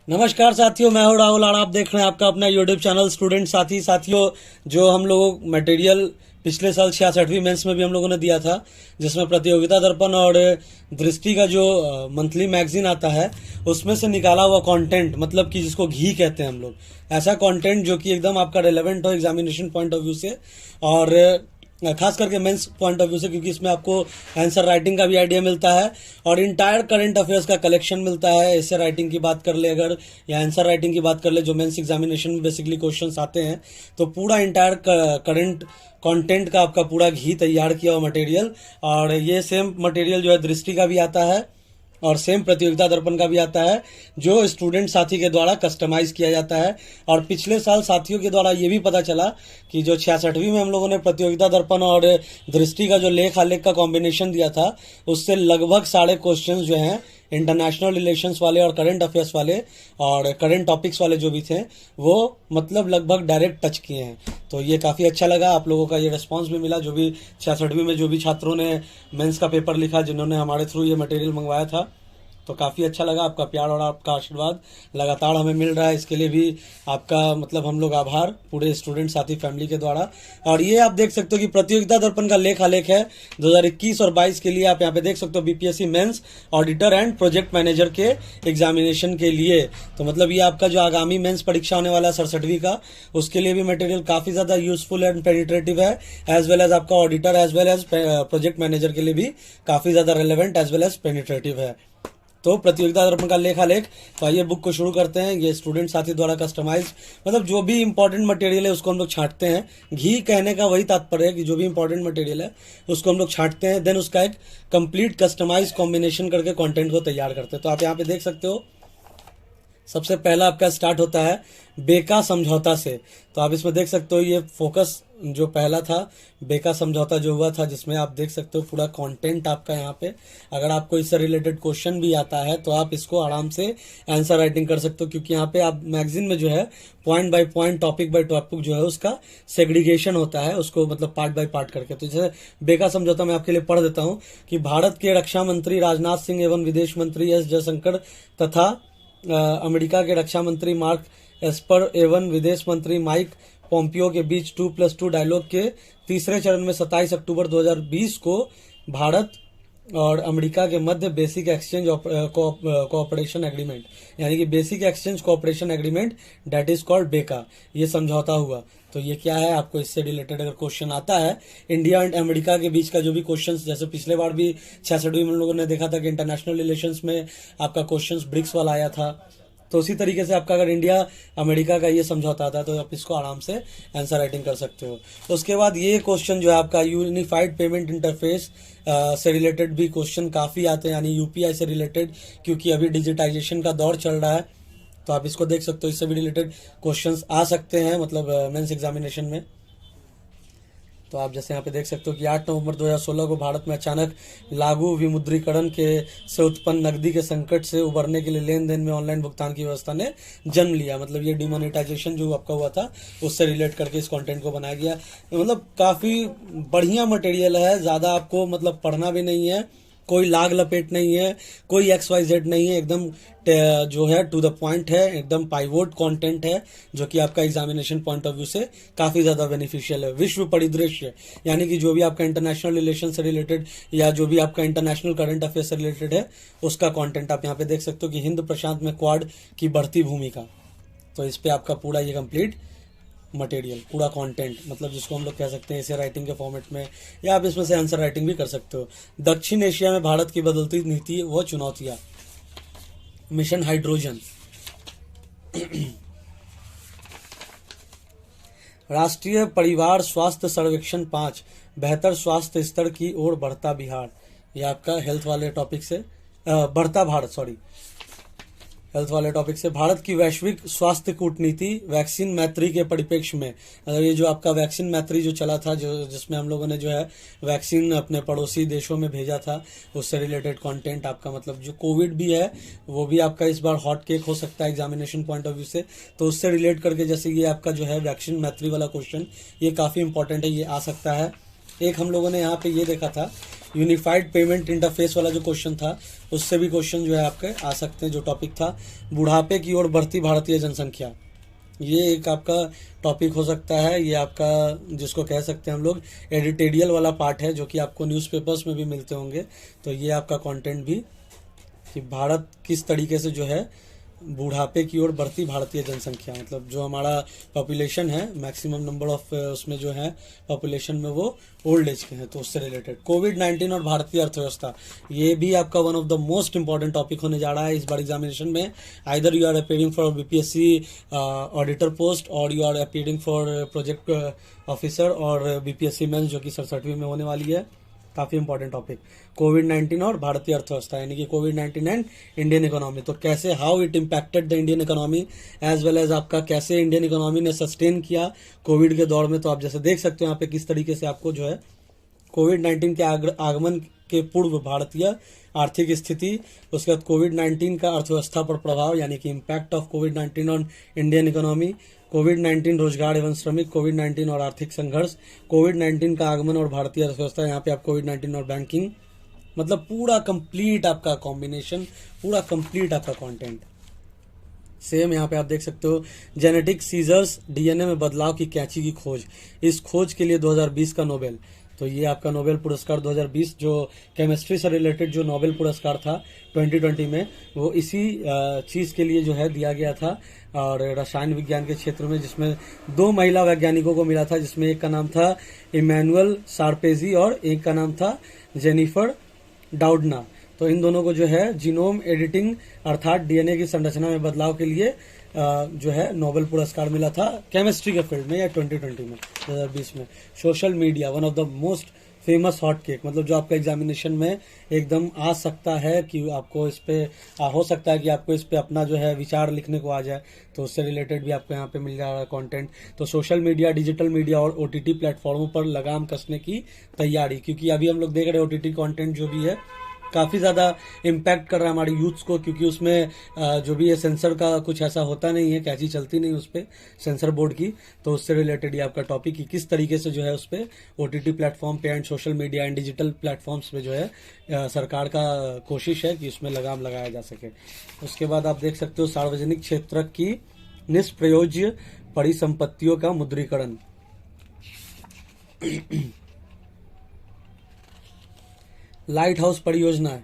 नमस्कार साथियों, मैं हूं राहुल और आप देख रहे हैं आपका अपना यूट्यूब चैनल स्टूडेंट साथियों। जो हम लोग मटेरियल पिछले साल 66वीं मेंस में भी हम लोगों ने दिया था, जिसमें प्रतियोगिता दर्पण और दृष्टि का जो मंथली मैगजीन आता है उसमें से निकाला हुआ कंटेंट, मतलब कि जिसको घी कहते हैं हम लोग, ऐसा कंटेंट जो कि एकदम आपका रेलेवेंट हो एग्जामिनेशन पॉइंट ऑफ व्यू से और खास करके मेंस पॉइंट ऑफ व्यू से, क्योंकि इसमें आपको आंसर राइटिंग का भी आइडिया मिलता है और इंटायर करंट अफेयर्स का कलेक्शन मिलता है। ऐसे राइटिंग की बात कर ले अगर, या आंसर राइटिंग की बात कर ले, जो मेंस एग्जामिनेशन में बेसिकली क्वेश्चंस आते हैं, तो पूरा इंटायर करंट कंटेंट का आपका पूरा घी तैयार किया हुआ मटेरियल। और ये सेम मटेरियल जो है दृष्टि का भी आता है और सेम प्रतियोगिता दर्पण का भी आता है, जो स्टूडेंट साथी के द्वारा कस्टमाइज किया जाता है। और पिछले साल साथियों के द्वारा ये भी पता चला कि जो 66वीं में हम लोगों ने प्रतियोगिता दर्पण और दृष्टि का जो लेख आलेख का कॉम्बिनेशन दिया था, उससे लगभग सारे क्वेश्चंस जो हैं इंटरनेशनल रिलेशंस वाले और करंट अफेयर्स वाले और करंट टॉपिक्स वाले जो भी थे, वो मतलब लगभग डायरेक्ट टच किए हैं। तो ये काफ़ी अच्छा लगा, आप लोगों का ये रिस्पांस भी मिला। जो भी 66वीं में जो भी छात्रों ने मेंस का पेपर लिखा, जिन्होंने हमारे थ्रू ये मटेरियल मंगवाया था, तो काफ़ी अच्छा लगा। आपका प्यार और आपका आशीर्वाद लगातार हमें मिल रहा है, इसके लिए भी आपका मतलब हम लोग आभार पूरे स्टूडेंट साथी फैमिली के द्वारा। और ये आप देख सकते हो कि प्रतियोगिता दर्पण का लेख आलेख है 2021 और 22 के लिए। आप यहाँ पे देख सकते हो BPSC mains auditor and project manager के एग्जामिनेशन के लिए। तो मतलब ये आपका जो आगामी मेंस परीक्षा होने वाला है 67वीं का, उसके लिए भी मटेरियल काफ़ी ज़्यादा यूजफुल एंड पेनिट्रेटिव है, एज वेल एज आपका auditor as well as project manager के लिए भी काफ़ी ज़्यादा relevant as well as penetrative है। तो प्रतियोगिता दर्पण का लेखालेख, तो आइए बुक को शुरू करते हैं। ये स्टूडेंट साथी द्वारा कस्टमाइज, मतलब जो भी इंपॉर्टेंट मटेरियल है उसको हम लोग छांटते हैं। घी कहने का वही तात्पर्य है कि जो भी इंपॉर्टेंट मटेरियल है उसको हम लोग छांटते हैं, देन उसका एक कंप्लीट कस्टमाइज कॉम्बिनेशन करके कंटेंट को तैयार करते हैं। तो आप यहाँ पे देख सकते हो, सबसे पहला आपका स्टार्ट होता है बेका समझौता से। तो आप इसमें देख सकते हो ये फोकस जो पहला था, बेका समझौता जो हुआ था, जिसमें आप देख सकते हो पूरा कंटेंट आपका यहाँ पे। अगर आपको इससे रिलेटेड क्वेश्चन भी आता है तो आप इसको आराम से आंसर राइटिंग कर सकते हो, क्योंकि यहाँ पे आप मैगजीन में जो है point by point, topic by topic जो है उसका सेग्रीगेशन होता है, उसको मतलब पार्ट बाय पार्ट करके। तो जैसे बेका समझौता मैं आपके लिए पढ़ देता हूँ कि भारत के रक्षा मंत्री राजनाथ सिंह एवं विदेश मंत्री एस जयशंकर तथा अमेरिका के रक्षा मंत्री मार्क एस्पर एवं विदेश मंत्री माइक पोम्पियो के बीच 2+2 डायलॉग के तीसरे चरण में 27 अक्टूबर 2020 को भारत और अमेरिका के मध्य बेसिक एक्सचेंज कोऑपरेशन एग्रीमेंट, यानी कि basic exchange cooperation agreement, that is called BECA, ये समझौता हुआ। तो ये क्या है, आपको इससे रिलेटेड अगर क्वेश्चन आता है, इंडिया एंड अमेरिका के बीच का जो भी क्वेश्चन, जैसे पिछले बार भी 66वीं में लोगों ने देखा था कि इंटरनेशनल रिलेशंस में आपका क्वेश्चन ब्रिक्स वाला आया था, तो उसी तरीके से आपका अगर इंडिया अमेरिका का ये समझौता आता है तो आप इसको आराम से आंसर राइटिंग कर सकते हो। तो उसके बाद ये क्वेश्चन जो है आपका यूनिफाइड पेमेंट इंटरफेस से रिलेटेड भी क्वेश्चन काफ़ी आते हैं, यानी यूपीआई से रिलेटेड, क्योंकि अभी डिजिटाइजेशन का दौर चल रहा है। तो आप इसको देख सकते हो, इससे भी रिलेटेड क्वेश्चंस आ सकते हैं, मतलब मेंस एग्जामिनेशन में। तो आप जैसे यहाँ पे देख सकते हो कि 8 नवंबर 2016 को भारत में अचानक लागू विमुद्रीकरण के से उत्पन्न नकदी के संकट से उबरने के लिए लेन देन में ऑनलाइन भुगतान की व्यवस्था ने जन्म लिया। मतलब ये डिमोनेटाइजेशन जो आपका हुआ था उससे रिलेट करके इस कंटेंट को बनाया गया। मतलब काफ़ी बढ़िया मटेरियल है, ज़्यादा आपको मतलब पढ़ना भी नहीं है, कोई लाग लपेट नहीं है, कोई XYZ नहीं है, एकदम जो है टू द पॉइंट है, एकदम पाइवोट कंटेंट है, जो कि आपका एग्जामिनेशन पॉइंट ऑफ व्यू से काफ़ी ज़्यादा बेनिफिशियल है। विश्व परिदृश्य, यानी कि जो भी आपका इंटरनेशनल रिलेशन से रिलेटेड या जो भी आपका इंटरनेशनल करंट अफेयर से रिलेटेड है, उसका कंटेंट आप यहाँ पे देख सकते हो कि हिंद प्रशांत में क्वाड की बढ़ती भूमिका। तो इस पर आपका पूरा ये कंप्लीट मटेरियल, पूरा कंटेंट, मतलब जिसको हम लोग कह सकते हैं ऐसे राइटिंग के फॉर्मेट में, या आप इसमें से आंसर राइटिंग भी कर सकते हो। दक्षिण एशिया में भारत की बदलती नीति व चुनौतियां, मिशन हाइड्रोजन, राष्ट्रीय परिवार स्वास्थ्य सर्वेक्षण 5, बेहतर स्वास्थ्य स्तर की ओर बढ़ता बिहार, ये आपका हेल्थ वाले टॉपिक से बढ़ता भारत, सॉरी, हेल्थ वाले टॉपिक से। भारत की वैश्विक स्वास्थ्य कूटनीति वैक्सीन मैत्री के परिप्रेक्ष्य में, ये जो आपका वैक्सीन मैत्री जो चला था, जो जिसमें हम लोगों ने जो है वैक्सीन अपने पड़ोसी देशों में भेजा था, उससे रिलेटेड कंटेंट आपका, मतलब जो कोविड भी है वो भी आपका इस बार हॉट केक हो सकता है एग्जामिनेशन पॉइंट ऑफ व्यू से। तो उससे रिलेट करके जैसे ये आपका जो है वैक्सीन मैत्री वाला क्वेश्चन, ये काफ़ी इंपॉर्टेंट है, ये आ सकता है। एक हम लोगों ने यहाँ पे ये देखा था यूनिफाइड पेमेंट इंटरफेस वाला जो क्वेश्चन था उससे भी क्वेश्चन जो है आपके आ सकते हैं। जो टॉपिक था बुढ़ापे की ओर बढ़ती भारतीय जनसंख्या, ये एक आपका टॉपिक हो सकता है। ये आपका जिसको कह सकते हैं हम लोग एडिटोरियल वाला पार्ट है, जो कि आपको न्यूज़पेपर्स में भी मिलते होंगे। तो ये आपका कंटेंट भी कि भारत किस तरीके से जो है बुढ़ापे की ओर बढ़ती भारतीय जनसंख्या, मतलब जो हमारा पॉपुलेशन है मैक्सिमम नंबर ऑफ उसमें जो है पॉपुलेशन में वो ओल्ड एज के हैं, तो उससे रिलेटेड। कोविड-19 और भारतीय अर्थव्यवस्था, ये भी आपका one of the most important topic होने जा रहा है इस बार एग्जामिनेशन में। Either you are appearing for BPSC auditor post और you are appearing for project officer और बीपीएससी मेंस जो कि 67वीं में होने वाली है। काफ़ी इंपॉर्टेंट टॉपिक कोविड-19 और भारतीय अर्थव्यवस्था, यानी कि कोविड-19 एंड इंडियन इकोनॉमी। तो कैसे how it impacted the Indian economy as well as आपका कैसे इंडियन इकोनॉमी ने सस्टेन किया कोविड के दौर में। तो आप जैसे देख सकते हो यहाँ पे किस तरीके से आपको जो है कोविड-19 के आगमन के पूर्व भारतीय आर्थिक स्थिति, उसके बाद कोविड-19 का अर्थव्यवस्था पर प्रभाव यानी कि इम्पैक्ट ऑफ कोविड-19 ऑन इंडियन इकोनॉमी, कोविड-19 रोजगार एवं श्रमिक, कोविड-19 और आर्थिक संघर्ष, कोविड-19 का आगमन और भारतीय अर्थव्यवस्था, यहाँ पे आप कोविड-19 और बैंकिंग, मतलब पूरा कंप्लीट आपका कॉम्बिनेशन, पूरा कंप्लीट आपका कंटेंट। सेम यहाँ पे आप देख सकते हो जेनेटिक सीजर्स, डीएनए में बदलाव की कैंची की खोज, इस खोज के लिए 2020 का नोबेल, तो ये आपका नोबेल पुरस्कार 2020 जो केमिस्ट्री से रिलेटेड जो नोबेल पुरस्कार था 2020 में, वो इसी चीज़ के लिए जो है दिया गया था और रसायन विज्ञान के क्षेत्र में, जिसमें 2 महिला वैज्ञानिकों को मिला था, जिसमें एक का नाम था इमैनुअल शार्पेजी और एक का नाम था जेनिफर डाउडना। तो इन दोनों को जो है जीनोम एडिटिंग अर्थात डीएनए की संरचना में बदलाव के लिए जो है नोबेल पुरस्कार मिला था केमिस्ट्री के फील्ड में या 2020 में 2020 में। Social media one of the most famous hot cake, मतलब जो आपका एग्जामिनेशन में एकदम आ सकता है कि आपको इस पे हो सकता है कि आपको इस पे अपना जो है विचार लिखने को आ जाए, तो उससे रिलेटेड भी आपको यहाँ पे मिल जा रहा है कंटेंट। तो सोशल मीडिया, डिजिटल मीडिया और ओटीटी प्लेटफॉर्मों पर लगाम कसने की तैयारी, क्योंकि अभी हम लोग देख रहे हैं ओटीटी कंटेंट जो भी है काफ़ी ज़्यादा इम्पैक्ट कर रहा है हमारे यूथ्स को, क्योंकि उसमें जो भी है सेंसर का कुछ ऐसा होता नहीं है, कैची चलती नहीं उस पर सेंसर बोर्ड की। तो उससे रिलेटेड ये आपका टॉपिक कि किस तरीके से जो है उस पर ओटीटी प्लेटफॉर्म पे and social media and digital platforms पे जो है सरकार का कोशिश है कि उसमें लगाम लगाया जा सके। उसके बाद आप देख सकते हो सार्वजनिक क्षेत्र की निष्प्रयोज्य परिसंपत्तियों का मुद्रीकरण, लाइट हाउस परियोजना है।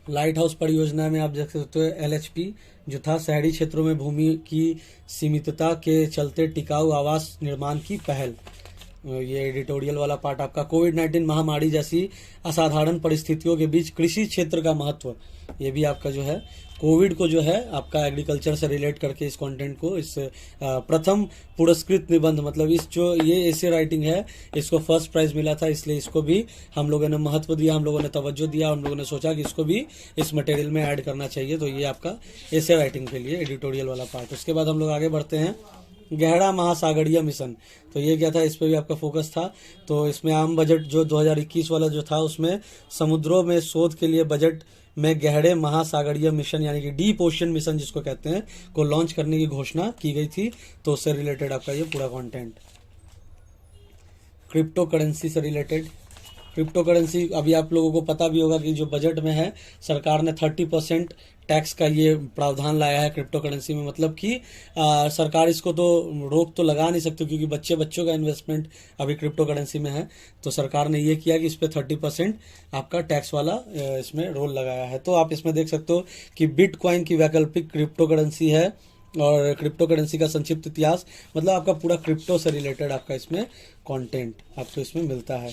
लाइट हाउस परियोजना में आप देख सकते हो एलएचपी जो था शहरी क्षेत्रों में भूमि की सीमितता के चलते टिकाऊ आवास निर्माण की पहल। ये एडिटोरियल वाला पार्ट आपका कोविड-19 महामारी जैसी असाधारण परिस्थितियों के बीच कृषि क्षेत्र का महत्व, ये भी आपका जो है कोविड को जो है आपका एग्रीकल्चर से रिलेट करके इस कंटेंट को, इस प्रथम पुरस्कृत निबंध, मतलब इस जो ये एसे राइटिंग है इसको फर्स्ट प्राइज मिला था, इसलिए इसको भी हम लोगों ने महत्व दिया, हम लोगों ने तवज्जो दिया, हम लोगों ने सोचा कि इसको भी इस मटेरियल में ऐड करना चाहिए। तो ये आपका एसे राइटिंग के लिए एडिटोरियल वाला पार्ट। उसके बाद हम लोग आगे बढ़ते हैं गहरा महासागरीय मिशन, तो ये क्या था, इस पे भी आपका फोकस था। तो इसमें आम बजट जो 2021 वाला जो था उसमें समुद्रों में शोध के लिए बजट में गहरे महासागरीय मिशन यानी कि डीप ओशन मिशन जिसको कहते हैं को लॉन्च करने की घोषणा की गई थी। तो उससे रिलेटेड आपका ये पूरा कंटेंट। क्रिप्टो करेंसी से रिलेटेड, क्रिप्टो करेंसी अभी आप लोगों को पता भी होगा कि जो बजट में है सरकार ने 30% टैक्स का ये प्रावधान लाया है क्रिप्टो करेंसी में, मतलब कि सरकार इसको तो रोक तो लगा नहीं सकती क्योंकि बच्चों का इन्वेस्टमेंट अभी क्रिप्टो करेंसी में है। तो सरकार ने ये किया कि इस पे 30% आपका टैक्स वाला इसमें रोल लगाया है। तो आप इसमें देख सकते हो कि बिटकॉइन की वैकल्पिक क्रिप्टो करेंसी है और क्रिप्टो करेंसी का संक्षिप्त इतिहास, मतलब आपका पूरा क्रिप्टो से रिलेटेड आपका इसमें कंटेंट आपको इसमें मिलता है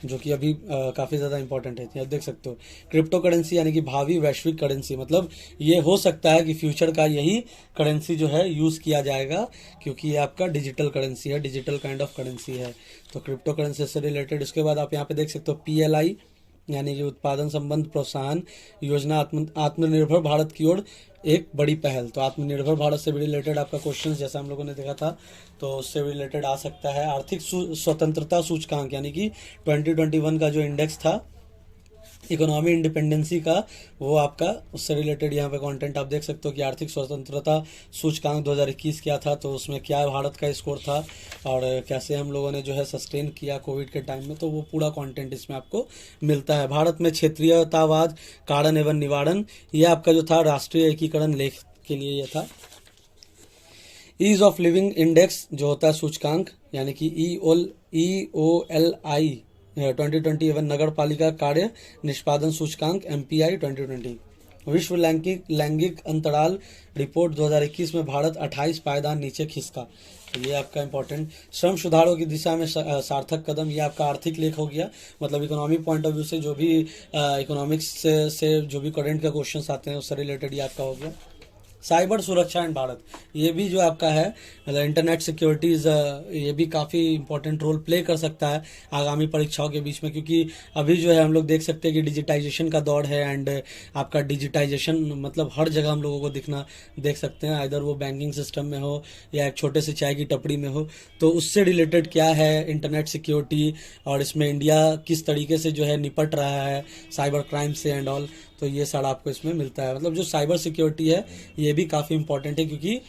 जो कि अभी काफ़ी ज़्यादा इंपॉर्टेंट है। आप देख सकते हो क्रिप्टो करेंसी यानी कि भावी वैश्विक करेंसी, मतलब ये हो सकता है कि फ्यूचर का यही करेंसी जो है यूज़ किया जाएगा क्योंकि ये आपका डिजिटल करेंसी है, डिजिटल काइंड ऑफ करेंसी है। तो क्रिप्टो करेंसी से रिलेटेड उसके बाद आप यहाँ पे देख सकते हो PLI यानी कि उत्पादन संबंध प्रोत्साहन योजना आत्मनिर्भर भारत की ओर एक बड़ी पहल। तो आत्मनिर्भर भारत से भी रिलेटेड आपका क्वेश्चन जैसा हम लोगों ने देखा था तो उससे रिलेटेड आ सकता है। आर्थिक स्वतंत्रता सूचकांक यानी कि 2021 का जो इंडेक्स था इकोनॉमी इंडिपेंडेंसी का वो आपका उससे रिलेटेड यहाँ पे कंटेंट आप देख सकते हो कि आर्थिक स्वतंत्रता सूचकांक 2021 क्या था, तो उसमें क्या भारत का स्कोर था और कैसे हम लोगों ने जो है सस्टेन किया कोविड के टाइम में, तो वो पूरा कंटेंट इसमें आपको मिलता है। भारत में क्षेत्रीयतावाद, कारण एवं निवारण, ये आपका जो था राष्ट्रीय एकीकरण लेख के लिए ये था। ईज ऑफ लिविंग इंडेक्स जो होता है सूचकांक, यानी कि EOLI 2020 एवं नगर पालिका कार्य निष्पादन सूचकांक MPI 2020। विश्व लैंगिक अंतराल रिपोर्ट 2021 में भारत 28 पायदान नीचे खिसका, तो ये आपका इंपॉर्टेंट। श्रम सुधारों की दिशा में सार्थक कदम, ये आपका आर्थिक लेख हो गया, मतलब इकोनॉमिक पॉइंट ऑफ व्यू से जो भी इकोनॉमिक्स से जो भी करंट का क्वेश्चंस आते हैं उससे रिलेटेड ये आपका हो गया। साइबर सुरक्षा एंड भारत, ये भी जो आपका है मतलब इंटरनेट सिक्योरिटीज़, ये भी काफ़ी इंपॉर्टेंट रोल प्ले कर सकता है आगामी परीक्षाओं के बीच में, क्योंकि अभी जो है हम लोग देख सकते हैं कि डिजिटाइजेशन का दौर है एंड आपका डिजिटाइजेशन मतलब हर जगह हम लोगों को देख सकते हैं, आइदर वो बैंकिंग सिस्टम में हो या एक छोटे से चाय की टपड़ी में हो, तो उससे रिलेटेड क्या है इंटरनेट सिक्योरिटी और इसमें इंडिया किस तरीके से जो है निपट रहा है साइबर क्राइम से एंड ऑल, तो ये सारा आपको इसमें मिलता है। मतलब जो साइबर सिक्योरिटी है ये भी काफ़ी इंपॉर्टेंट है, क्योंकि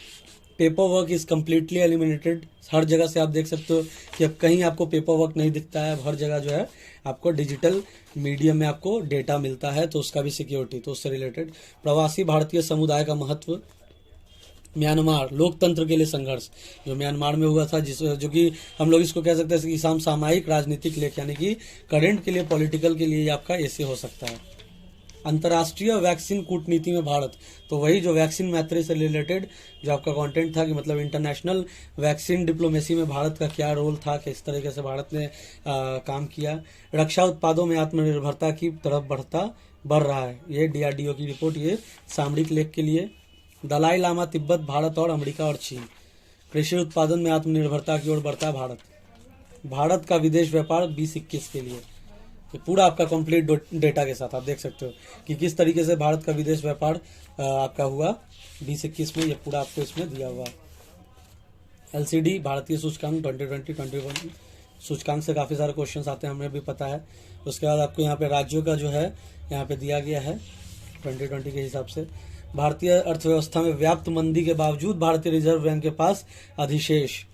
paper work is completely eliminated. हर जगह से आप देख सकते हो कि अब कहीं आपको पेपर वर्क नहीं दिखता है, अब हर जगह जो है आपको डिजिटल मीडियम में आपको डेटा मिलता है, तो उसका भी सिक्योरिटी, तो उससे रिलेटेड। प्रवासी भारतीय समुदाय का महत्व, म्यांमार लोकतंत्र के लिए संघर्ष जो म्यांमार में हुआ था, जो कि हम लोग इसको कह सकते हैं कि सामयिक राजनीतिक लेख, यानी कि करेंट के लिए पॉलिटिकल के लिए आपका ऐसे हो सकता है। अंतर्राष्ट्रीय वैक्सीन कूटनीति में भारत, तो वही जो वैक्सीन मैत्री से रिलेटेड जो आपका कंटेंट था कि मतलब इंटरनेशनल वैक्सीन डिप्लोमेसी में भारत का क्या रोल था, किस तरीके से भारत ने काम किया। रक्षा उत्पादों में आत्मनिर्भरता की तरफ बढ़ रहा है, ये DRDO की रिपोर्ट, ये सामरिक लेख के लिए। दलाई लामा तिब्बत, भारत और अमेरिका और चीन, कृषि उत्पादन में आत्मनिर्भरता की ओर बढ़ता है भारत। भारत का विदेश व्यापार 2021 के लिए, ये पूरा आपका कंप्लीट डेटा के साथ आप देख सकते हो कि किस तरीके से भारत का विदेश व्यापार आपका हुआ 2021 में, ये पूरा आपको इसमें दिया हुआ। LCD भारतीय सूचकांक 2020-21 सूचकांक से काफ़ी सारे क्वेश्चंस आते हैं, हमें भी पता है। उसके बाद आपको यहाँ पे राज्यों का जो है यहाँ पे दिया गया है 2020 के हिसाब से। भारतीय अर्थव्यवस्था में व्याप्त मंदी के बावजूद भारतीय रिजर्व बैंक के पास अधिशेष,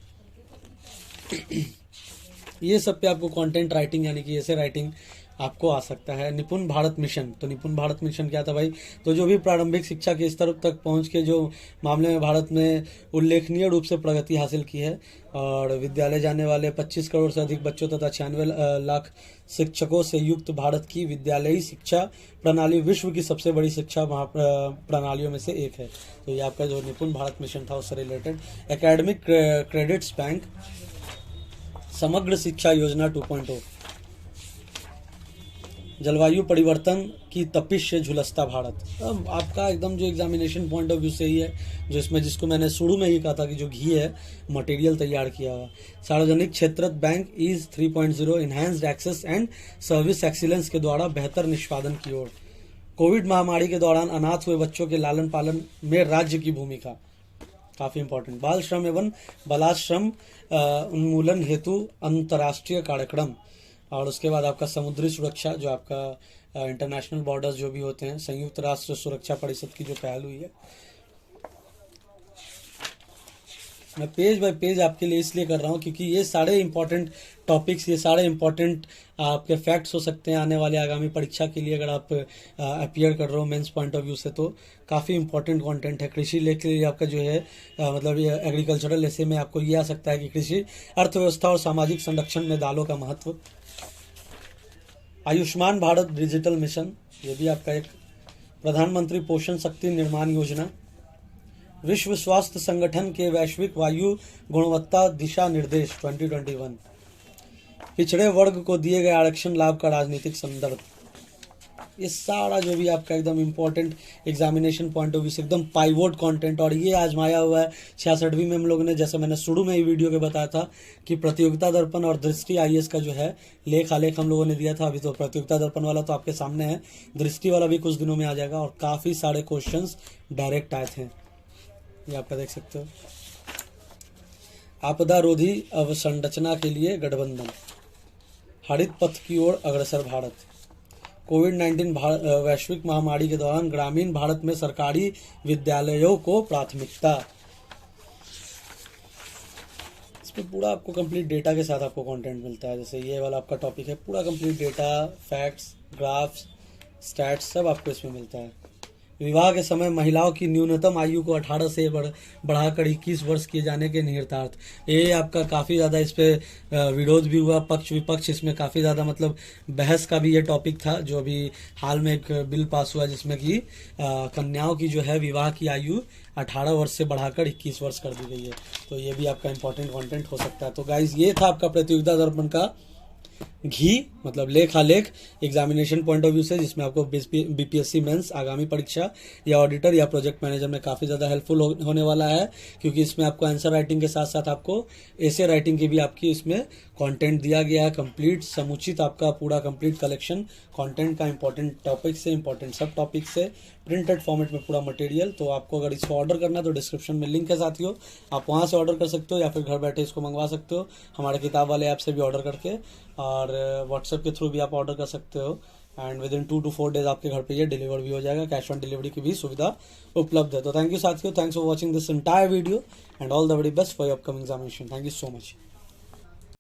ये सब पे आपको कंटेंट राइटिंग यानी कि ऐसे राइटिंग आपको आ सकता है। निपुण भारत मिशन, तो निपुण भारत मिशन क्या था भाई, तो जो भी प्रारंभिक शिक्षा के स्तर तक पहुंच के जो मामले में भारत ने उल्लेखनीय रूप से प्रगति हासिल की है और विद्यालय जाने वाले 25 करोड़ से अधिक बच्चों तथा 96 लाख शिक्षकों से युक्त भारत की विद्यालयी शिक्षा प्रणाली विश्व की सबसे बड़ी शिक्षा प्रणालियों में से एक है। तो ये आपका जो निपुण भारत मिशन था उससे रिलेटेड। एकेडमिक क्रेडिट्स बैंक, समग्र शिक्षा योजना 2.0, जलवायु परिवर्तन की तपिश से झुलसता भारत। अब आपका एकदम जो एग्जामिनेशन पॉइंट ऑफ व्यू से ही है, जो इसमें जिसको मैंने शुरू में ही कहा था कि जो घी है मटेरियल तैयार किया हुआ। सार्वजनिक क्षेत्र bank EASE 3.0, enhanced access and service excellence के द्वारा बेहतर निष्पादन की ओर। कोविड महामारी के दौरान अनाथ हुए बच्चों के लालन पालन में राज्य की भूमिका, काफ़ी इंपॉर्टेंट। बाल श्रम एवं बालाश्रम उन्मूलन हेतु अंतर्राष्ट्रीय कार्यक्रम, और उसके बाद आपका समुद्री सुरक्षा, जो आपका इंटरनेशनल बॉर्डर्स जो भी होते हैं, संयुक्त राष्ट्र सुरक्षा परिषद की जो पहल हुई है। मैं पेज बाय पेज आपके लिए इसलिए कर रहा हूँ क्योंकि ये सारे इंपॉर्टेंट टॉपिक्स, ये सारे इंपॉर्टेंट आपके फैक्ट्स हो सकते हैं आने वाले आगामी परीक्षा के लिए, अगर आप अपीयर कर रहे हो मेंस पॉइंट ऑफ व्यू से, तो काफ़ी इंपॉर्टेंट कंटेंट है। कृषि लेख के लिए आपका जो है मतलब ये एग्रीकल्चरल ऐसे में आपको ये आ सकता है कि कृषि अर्थव्यवस्था और सामाजिक संरक्षण में दालों का महत्व। आयुष्मान भारत डिजिटल मिशन, ये भी आपका एक। प्रधानमंत्री पोषण शक्ति निर्माण योजना, विश्व स्वास्थ्य संगठन के वैश्विक वायु गुणवत्ता दिशा निर्देश 2021, पिछड़े वर्ग को दिए गए आरक्षण लाभ का राजनीतिक संदर्भ। ये सारा जो भी आपका एकदम important examination point of view से एकदम पाइवोट कंटेंट, और ये आजमाया हुआ है 66वीं में हम लोगों ने, जैसे मैंने शुरू में ही वीडियो के बताया था कि प्रतियोगिता दर्पण और दृष्टि IAS का जो है लेख आलेख हम लोगों ने दिया था। अभी तो प्रतियोगिता दर्पण वाला तो आपके सामने है, दृष्टि वाला भी कुछ दिनों में आ जाएगा, और काफ़ी सारे क्वेश्चन डायरेक्ट आए थे, ये आपका देख सकते हो। आपदा रोधी अवसंरचना के लिए गठबंधन, हरित पथ की ओर अग्रसर भारत, कोविड-19 वैश्विक महामारी के दौरान ग्रामीण भारत में सरकारी विद्यालयों को प्राथमिकता। इसमें पूरा आपको कंप्लीट डेटा के साथ आपको कंटेंट मिलता है। जैसे ये वाला आपका टॉपिक है, पूरा complete data, facts, graphs, stats सब आपको इसमें मिलता है। विवाह के समय महिलाओं की न्यूनतम आयु को 18 से बढ़ाकर 21 वर्ष किए जाने के निहितार्थ। ये आपका काफ़ी ज़्यादा इस पर विरोध भी हुआ, पक्ष विपक्ष इसमें काफ़ी ज़्यादा मतलब बहस का भी ये टॉपिक था। जो अभी हाल में एक बिल पास हुआ जिसमें कि कन्याओं की जो है विवाह की आयु 18 वर्ष से बढ़ाकर 21 वर्ष कर दी गई है। तो ये भी आपका इंपॉर्टेंट कंटेंट हो सकता है। तो गाइज ये था आपका प्रतियोगिता दर्पण का घी मतलब लेख आलेख एग्जामिनेशन पॉइंट ऑफ व्यू से, जिसमें आपको बीपीएससी मेंस आगामी परीक्षा या ऑडिटर या प्रोजेक्ट मैनेजर में काफ़ी ज़्यादा हेल्पफुल होने वाला है, क्योंकि इसमें आपको आंसर राइटिंग के साथ साथ आपको एसे राइटिंग की भी आपकी इसमें कंटेंट दिया गया है। कंप्लीट समुचित आपका पूरा कंप्लीट कलेक्शन कंटेंट का, इंपॉर्टेंट टॉपिक से इंपॉर्टेंट सब टॉपिक से प्रिंटेड फॉर्मेट में पूरा मटेरियल। तो आपको अगर इसको ऑर्डर करना है तो डिस्क्रिप्शन में लिंक है साथियों, आप वहाँ से ऑर्डर कर सकते हो या फिर घर बैठे इसको मंगवा सकते हो हमारे किताब वाले ऐप से भी ऑर्डर करके, और व्हाट्सएप के थ्रू भी आप ऑर्डर कर सकते हो। And with in 2 to 4 days आपके घर पे ये डिलीवर भी हो जाएगा। कैश ऑन डिलीवरी की भी सुविधा उपलब्ध है। तो थैंक यू साथियों, thanks for watching this entire video and all the very best for your upcoming examination. Thank you so much.